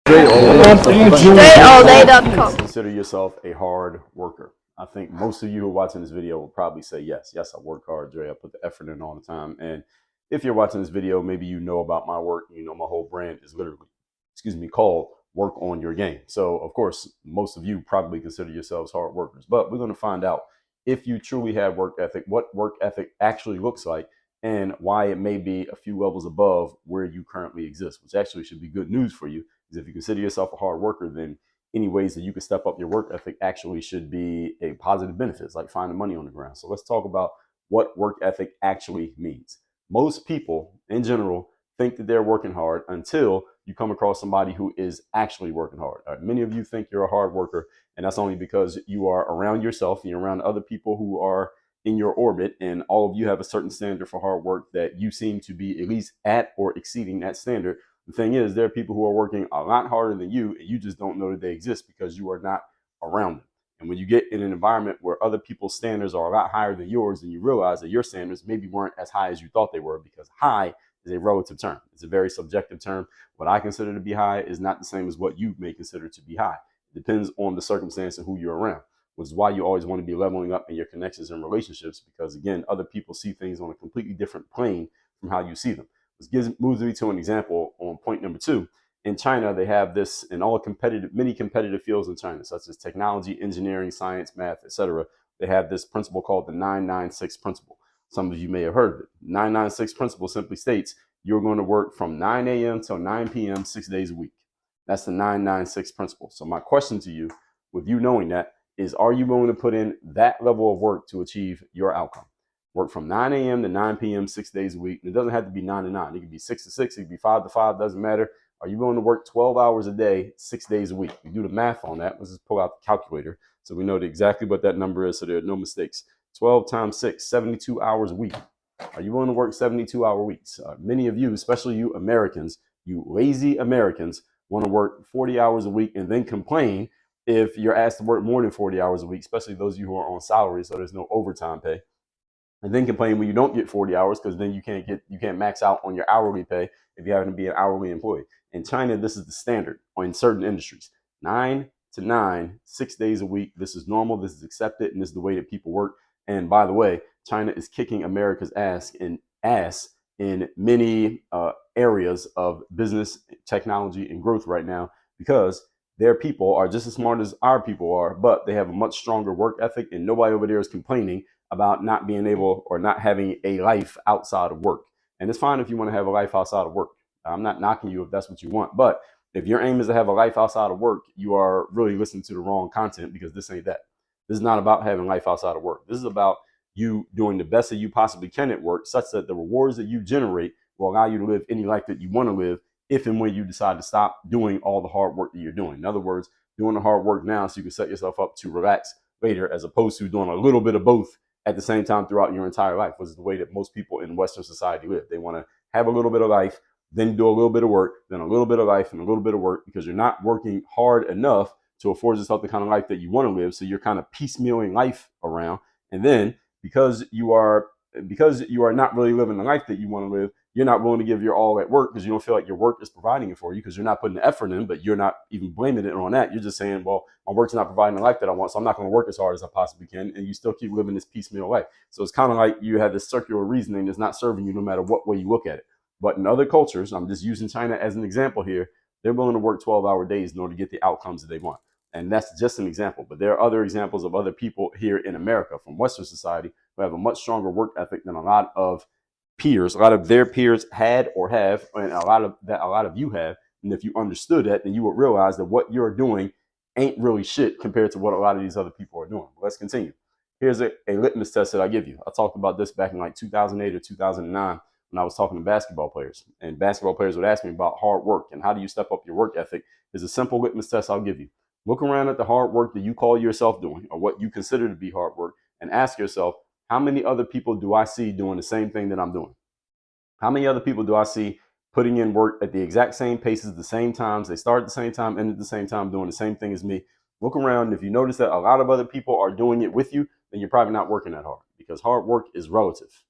StraightallDay.com. Consider yourself a hard worker. I think most of you who are watching this video will probably say, yes, I work hard, Dre. I put the effort in all the time. And if you're watching this video, maybe you know about my work. You know, my whole brand is literally, called Work on Your Game. So, of course, most of you probably consider yourselves hard workers. But we're going to find out if you truly have work ethic, what work ethic actually looks like, and why it may be a few levels above where you currently exist, which actually should be good news for you. Because if you consider yourself a hard worker, then any ways that you can step up your work ethic actually should be a positive benefit. It's like finding money on the ground. So let's talk about what work ethic actually means. Most people in general think that they're working hard until you come across somebody who is actually working hard. Many of you think you're a hard worker, and that's only because you are around yourself and you're around other people who are in your orbit, and all of you have a certain standard for hard work that you seem to be at least at or exceeding that standard. The thing is, there are people who are working a lot harder than you, and you just don't know that they exist because you are not around them. And when you get in an environment where other people's standards are a lot higher than yours, then you realize that your standards maybe weren't as high as you thought they were, because high is a relative term. It's a very subjective term. What I consider to be high is not the same as what you may consider to be high. It depends on the circumstance and who you're around, which is why you always want to be leveling up in your connections and relationships, because again, other people see things on a completely different plane from how you see them. This moves me to an example on point number 2. In China, they have this in many competitive fields in China, such as technology, engineering, science, math, etc. They have this principle called the 996 principle. Some of you may have heard of it. 996 principle simply states you're going to work from 9 a.m. till 9 p.m. 6 days a week. That's the 996 principle. So my question to you, with you knowing that, is are you willing to put in that level of work to achieve your outcome? Work from 9 a.m. to 9 p.m. 6 days a week. And it doesn't have to be 9 to 9. It could be 6 to 6. It could be 5 to 5. Doesn't matter. Are you willing to work 12 hours a day, 6 days a week? We do the math on that. Let's just pull out the calculator so we know exactly what that number is, so there are no mistakes. 12 times 6, 72 hours a week. Are you willing to work 72-hour weeks? Many of you, especially you Americans, you lazy Americans, want to work 40 hours a week and then complain if you're asked to work more than 40 hours a week, especially those of you who are on salary, so there's no overtime pay. And then complain when you don't get 40 hours, because then you can't max out on your hourly pay if you happen to be an hourly employee. In China, this is the standard in certain industries. 9 to 9, 6 days a week. This is normal. This is accepted, and this is the way that people work. And by the way, China is kicking America's ass in many areas of business, technology, and growth right now, because their people are just as smart as our people are, but they have a much stronger work ethic, and nobody over there is complaining about not being able or not having a life outside of work. And it's fine if you want to have a life outside of work. I'm not knocking you if that's what you want, but if your aim is to have a life outside of work, you are really listening to the wrong content, because this ain't that. This is not about having life outside of work. This is about you doing the best that you possibly can at work, such that the rewards that you generate will allow you to live any life that you want to live if and when you decide to stop doing all the hard work that you're doing. In other words, doing the hard work now so you can set yourself up to relax later, as opposed to doing a little bit of both at the same time throughout your entire life, which is the way that most people in Western society live. They want to have a little bit of life, then do a little bit of work, then a little bit of life and a little bit of work, because you're not working hard enough to afford yourself the kind of life that you want to live. So you're kind of piecemealing life around. And then because you are not really living the life that you want to live, you're not willing to give your all at work because you don't feel like your work is providing it for you, because you're not putting the effort in, but you're not even blaming it on that. You're just saying, well, my work's not providing the life that I want, so I'm not going to work as hard as I possibly can. And you still keep living this piecemeal life. So it's kind of like you have this circular reasoning that's not serving you no matter what way you look at it. But in other cultures, I'm just using China as an example here, they're willing to work 12-hour days in order to get the outcomes that they want. And that's just an example. But there are other examples of other people here in America from Western society who have a much stronger work ethic than a lot of peers. A lot of their peers had or have, and a lot of you have. And if you understood that, then you would realize that what you're doing ain't really shit compared to what a lot of these other people are doing. But let's continue. Here's a litmus test that I give you. I talked about this back in like 2008 or 2009 when I was talking to basketball players. And basketball players would ask me about hard work and how do you step up your work ethic. There's a simple litmus test I'll give you. Look around at the hard work that you call yourself doing, or what you consider to be hard work, and ask yourself, how many other people do I see doing the same thing that I'm doing? How many other people do I see putting in work at the exact same paces, the same times? They start at the same time, end at the same time, doing the same thing as me. Look around, and if you notice that a lot of other people are doing it with you, then you're probably not working that hard, because hard work is relative.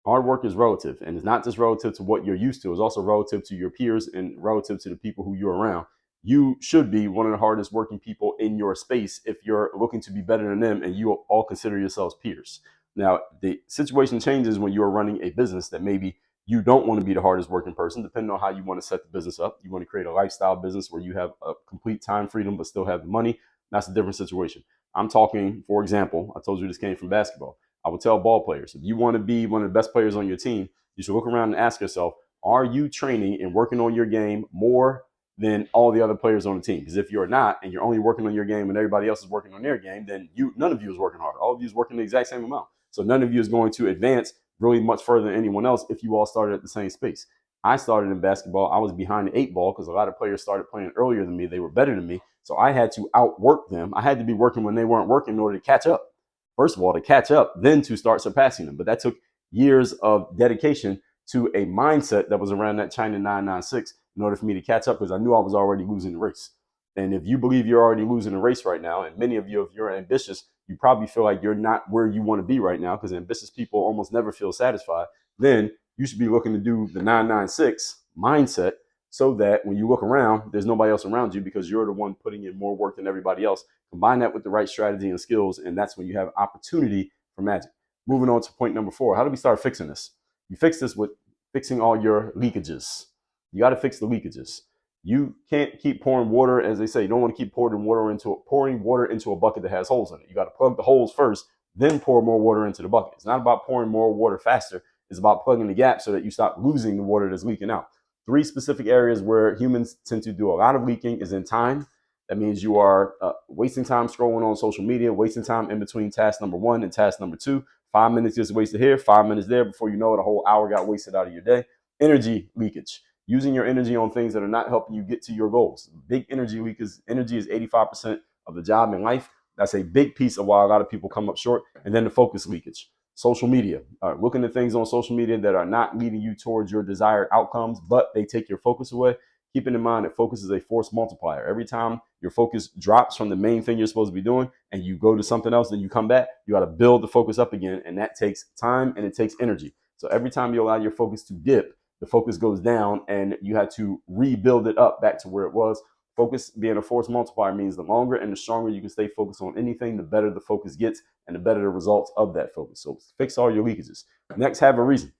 Hard work is relative, and it's not just relative to what you're used to. It's also relative to your peers and relative to the people who you're around. you should be one of the hardest working people in your space if you're looking to be better than them and you all consider yourselves peers. Now, the situation changes when you are running a business that maybe you don't want to be the hardest working person, depending on how you want to set the business up. You want to create a lifestyle business where you have a complete time freedom but still have the money. That's a different situation. I'm talking, for example, I told you this came from basketball. I would tell ball players, if you want to be one of the best players on your team, you should look around and ask yourself, are you training and working on your game more than all the other players on the team? Because if you're not, and you're only working on your game and everybody else is working on their game, then none of you is working hard. All of you is working the exact same amount. So none of you is going to advance really much further than anyone else if you all started at the same space. I started in basketball. I was behind the 8 ball because a lot of players started playing earlier than me. They were better than me. So I had to outwork them. I had to be working when they weren't working in order to catch up. First of all, to catch up, then to start surpassing them. But that took years of dedication to a mindset that was around that China 996 in order for me to catch up, because I knew I was already losing the race. And if you believe you're already losing the race right now, and many of you, if you're ambitious, you probably feel like you're not where you want to be right now, because ambitious people almost never feel satisfied, then you should be looking to do the 996 mindset so that when you look around, there's nobody else around you because you're the one putting in more work than everybody else. Combine that with the right strategy and skills, and that's when you have opportunity for magic. Moving on to point number 4. How do we start fixing this? You fix this with fixing all your leakages. You got to fix the leakages. You can't keep pouring water, as they say. You don't want to keep pouring water into a bucket that has holes in it. You got to plug the holes first, then pour more water into the bucket. It's not about pouring more water faster. It's about plugging the gap so that you stop losing the water that's leaking out. 3 specific areas where humans tend to do a lot of leaking is in time. That means you are wasting time scrolling on social media, wasting time in between task number 1 and task number 2. 5 minutes gets wasted here, 5 minutes there. Before you know it, a whole hour got wasted out of your day. Energy leakage. Using your energy on things that are not helping you get to your goals. Big energy leak is 85% of the job in life. That's a big piece of why a lot of people come up short. And then the focus leakage. Social media. Looking at things on social media that are not leading you towards your desired outcomes, but they take your focus away. Keeping in mind that focus is a force multiplier. Every time your focus drops from the main thing you're supposed to be doing and you go to something else, then you come back, you got to build the focus up again. And that takes time and it takes energy. So every time you allow your focus to dip, the focus goes down and you had to rebuild it up back to where it was. Focus being a force multiplier means the longer and the stronger you can stay focused on anything, the better the focus gets and the better the results of that focus. So fix all your leakages. Next, have a reason.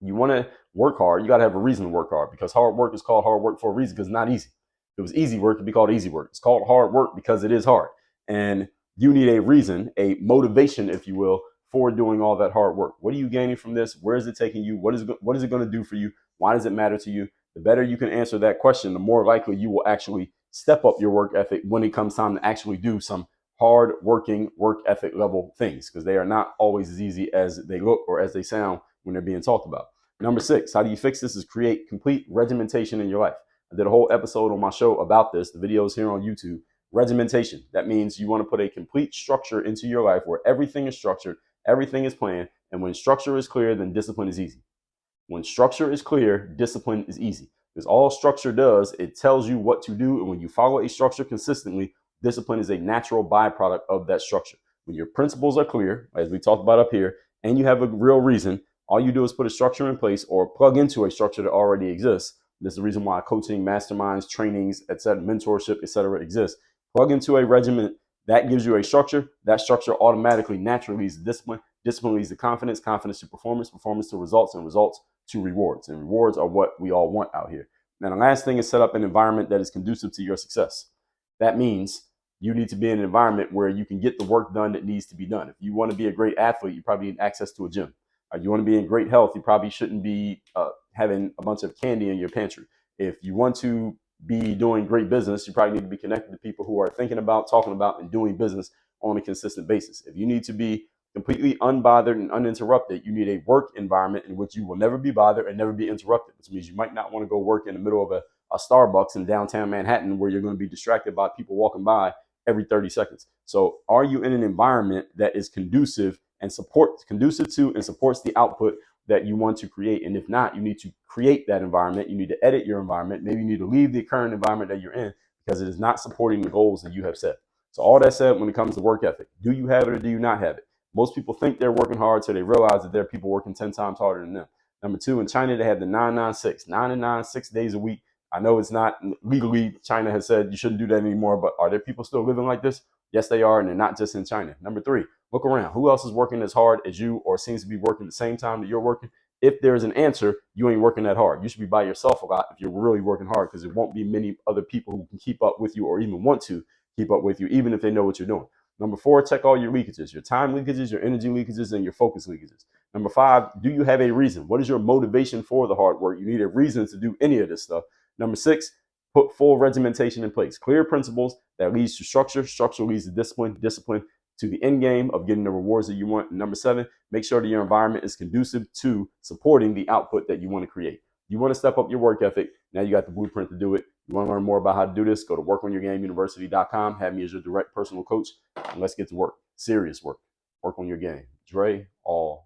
You want to work hard, you got to have a reason to work hard, because hard work is called hard work for a reason, because it's not easy. If it was easy work, it'd be called easy work. It's called hard work because it is hard. And you need a reason, a motivation, if you will, for doing all that hard work. What are you gaining from this? Where is it taking you? What is it going to do for you? Why does it matter to you? The better you can answer that question, the more likely you will actually step up your work ethic when it comes time to actually do some hard working work ethic level things, because they are not always as easy as they look or as they sound when they're being talked about. Number 6, how do you fix this? Is create complete regimentation in your life. I did a whole episode on my show about this. The video is here on YouTube. Regimentation. That means you want to put a complete structure into your life where everything is structured, everything is planned, and when structure is clear, then discipline is easy. When structure is clear, discipline is easy. Because all structure does, it tells you what to do, and when you follow a structure consistently, discipline is a natural byproduct of that structure. When your principles are clear, as we talked about up here, and you have a real reason, all you do is put a structure in place or plug into a structure that already exists. This is the reason why coaching, masterminds, trainings, etc., mentorship, etc. exists. Plug into a regimen that gives you a structure. That structure automatically, naturally leads to discipline. Discipline leads to confidence. Confidence to performance. Performance to results, and results to rewards. And rewards are what we all want out here. Now, the last thing is set up an environment that is conducive to your success. That means you need to be in an environment where you can get the work done that needs to be done. If you want to be a great athlete, you probably need access to a gym. You want to be in great health, you probably shouldn't be having a bunch of candy in your pantry. If you want to be doing great business, you probably need to be connected to people who are thinking about, talking about, and doing business on a consistent basis. If you need to be completely unbothered and uninterrupted, you need a work environment in which you will never be bothered and never be interrupted, which means you might not want to go work in the middle of a Starbucks in downtown Manhattan where you're going to be distracted by people walking by every 30 seconds. So are you in an environment that is conducive to and supports the output that you want to create? And if not, you need to create that environment. You need to edit your environment. Maybe you need to leave the current environment that you're in because it is not supporting the goals that you have set. So all that said, when it comes to work ethic, do you have it or do you not have it? Most people think they're working hard till they realize that there are people working 10 times harder than them. Number 2, in China, they have the 996, 9 and 9, 6 days a week. I know it's not legally, China has said you shouldn't do that anymore, but are there people still living like this? Yes, they are, and they're not just in China. Number three, look around. Who else is working as hard as you or seems to be working the same time that you're working? If there's an answer, you ain't working that hard. You should be by yourself a lot if you're really working hard, because there won't be many other people who can keep up with you or even want to keep up with you, even if they know what you're doing. Number four, check all your leakages, your time leakages, your energy leakages, and your focus leakages. Number five, do you have a reason? What is your motivation for the hard work? You need a reason to do any of this stuff. Number six, put full regimentation in place. Clear principles that leads to structure. Structure leads to discipline. Discipline to the end game of getting the rewards that you want. And number seven, make sure that your environment is conducive to supporting the output that you want to create. You want to step up your work ethic. Now you got the blueprint to do it. You want to learn more about how to do this? Go to workonyourgameuniversity.com. Have me as your direct personal coach. And let's get to work. Serious work. Work on your game. Dre, all